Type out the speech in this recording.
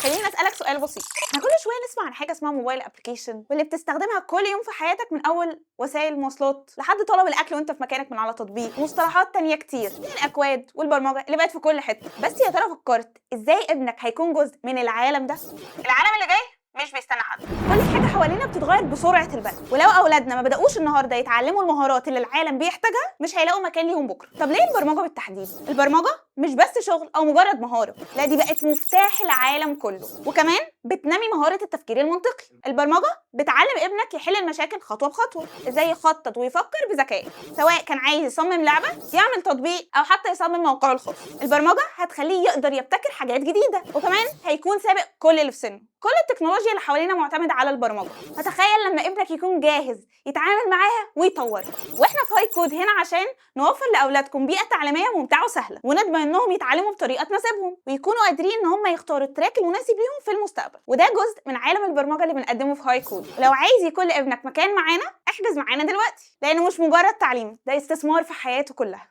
خليني اسالك سؤال بسيط. احنا كل شويه نسمع عن حاجه اسمها موبايل ابلكيشن، واللي بتستخدمها كل يوم في حياتك من اول وسائل المواصلات لحد طلب الاكل وانت في مكانك من على تطبيق، ومصطلحات تانية كتير زي الاكواد والبرمجه اللي بقت في كل حته. بس يا ترى فكرت ازاي ابنك هيكون جزء من العالم ده؟ العالم اللي جاي مش بيستنى حد. كل حاجه حوالينا بتتغير بسرعه البرق، ولو اولادنا ما بداوش النهارده يتعلموا المهارات اللي العالم بيحتاجها مش هيلاقوا مكان ليهم بكره. طب ليه البرمجه بالتحديد؟ البرمجه مش بس شغل او مجرد مهاره، لا دي بقت مفتاح العالم كله، وكمان بتنمي مهاره التفكير المنطقي. البرمجه بتعلم ابنك يحل المشاكل خطوه بخطوه، ازاي يخطط ويفكر بذكاء، سواء كان عايز يصمم لعبه، يعمل تطبيق، او حتى يصمم موقعه الخاص. البرمجه هتخليه يقدر يبتكر حاجات جديده، وكمان هيكون سابق كل اللي في سنه. كل التكنولوجيا اللي حوالينا معتمده على البرمجه، فتخيل لما ابنك يكون جاهز يتعامل معاها ويطورها. واحنا في هاي كود هنا عشان نوفر لاولادكم بيئه تعليميه ممتعه وسهله، ونضمن انهم يتعلموا بطريقه تناسبهم ويكونوا قادرين ان هم يختاروا التراك المناسب ليهم في المستقبل. وده جزء من عالم البرمجه اللي بنقدمه في هاي كود. ولو عايز يكون لابنك مكان معانا، احجز معانا دلوقتي، لانه مش مجرد تعليم، ده استثمار في حياته كلها.